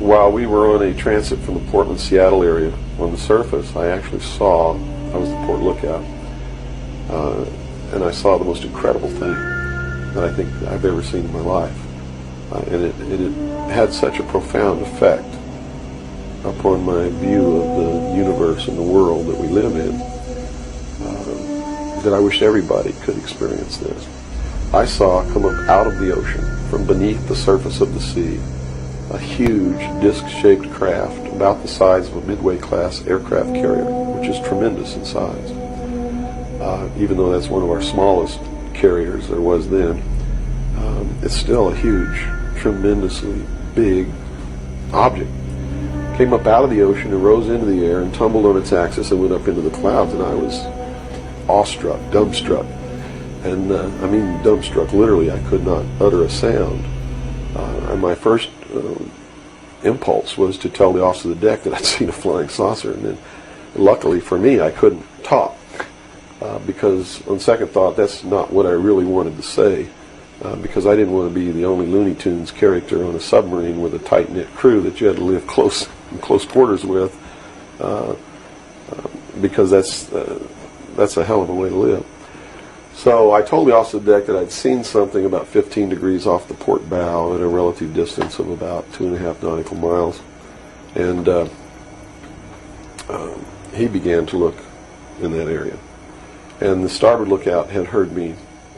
while we were on a transit from the Portland-Seattle area on the surface, I actually saw, I was the port lookout, and I saw the most incredible thing that I think I've ever seen in my life. And it had such a profound effect upon my view of the universe and the world that we live in, that I wish everybody could experience this. I saw come up out of the ocean, from beneath the surface of the sea, a huge disc-shaped craft about the size of a Midway-class aircraft carrier, which is tremendous in size. Even though that's one of our smallest carriers there was then, it's still a huge, tremendously big object. Came up out of the ocean and rose into the air and tumbled on its axis and went up into the clouds, and I was awestruck, dumbstruck. And I mean dumbstruck, literally. I could not utter a sound. And my first impulse was to tell the officer of the deck that I'd seen a flying saucer, and then luckily for me I couldn't talk, because on second thought that's not what I really wanted to say, because I didn't want to be the only Looney Tunes character on a submarine with a tight-knit crew that you had to live in close quarters with, because that's a hell of a way to live. So I told the officer of the deck that I'd seen something about 15 degrees off the port bow at a relative distance of about 2.5 nautical miles. And he began to look in that area. And the starboard lookout had heard me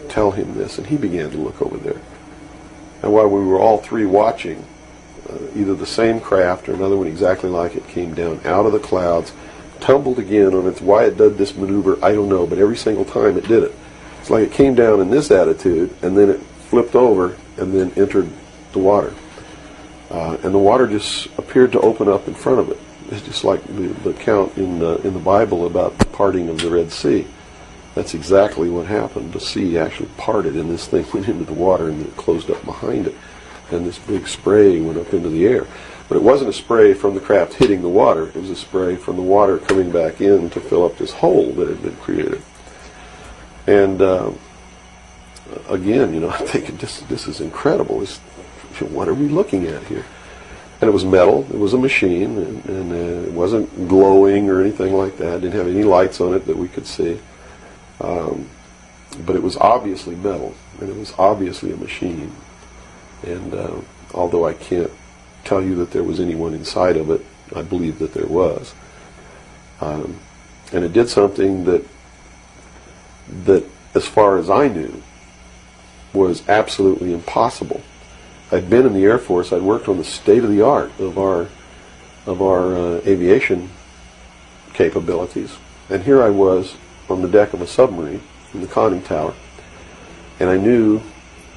tell him this, and he began to look over there. And while we were all three watching, either the same craft or another one exactly like it came down out of the clouds, tumbled again on its, why it did this maneuver, I don't know, but every single time it did it. It's like it came down in this attitude, and then it flipped over, and then entered the water. And the water just appeared to open up in front of it. It's just like the account in the Bible about the parting of the Red Sea. That's exactly what happened. The sea actually parted, and this thing went into the water, and it closed up behind it. And this big spray went up into the air. But it wasn't a spray from the craft hitting the water. It was a spray from the water coming back in to fill up this hole that had been created. And again, I'm thinking, this is incredible. What are we looking at here? And it was metal. It was a machine, and it wasn't glowing or anything like that. It didn't have any lights on it that we could see. But it was obviously metal, and it was obviously a machine. And although I can't tell you that there was anyone inside of it, I believe that there was. And it did something that, as far as I knew, was absolutely impossible. I'd been in the Air Force. I'd worked on the state-of-the-art of our aviation capabilities, and here I was on the deck of a submarine in the conning tower, and I knew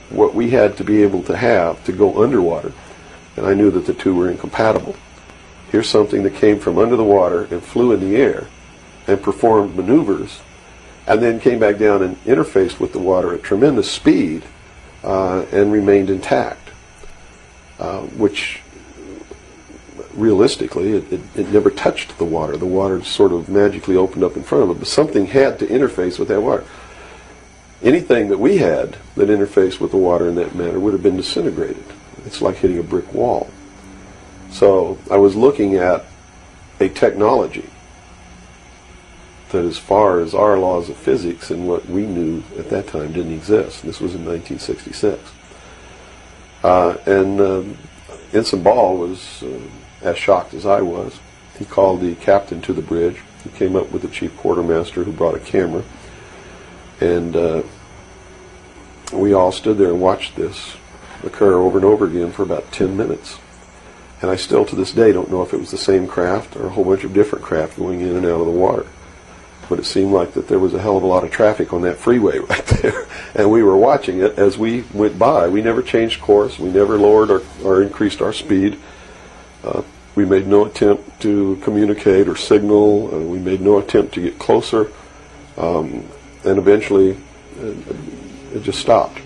what we had to be able to have to go underwater, and I knew that the two were incompatible. Here's something that came from under the water and flew in the air and performed maneuvers, and then came back down and interfaced with the water at tremendous speed and remained intact, which realistically it never touched the water. The water sort of magically opened up in front of it, but something had to interface with that water. Anything that we had that interfaced with the water in that manner would have been disintegrated. It's like hitting a brick wall. So I was looking at a technology that, as far as our laws of physics and what we knew at that time, didn't exist. This was in 1966. Ensign Ball was as shocked as I was. He called the captain to the bridge. He came up with the chief quartermaster, who brought a camera. And we all stood there and watched this occur over and over again for about 10 minutes. And I still, to this day, don't know if it was the same craft or a whole bunch of different craft going in and out of the water. But it seemed like that there was a hell of a lot of traffic on that freeway right there. And we were watching it as we went by. We never changed course. We never lowered or increased our speed. We made no attempt to communicate or signal. We made no attempt to get closer. And eventually, it just stopped.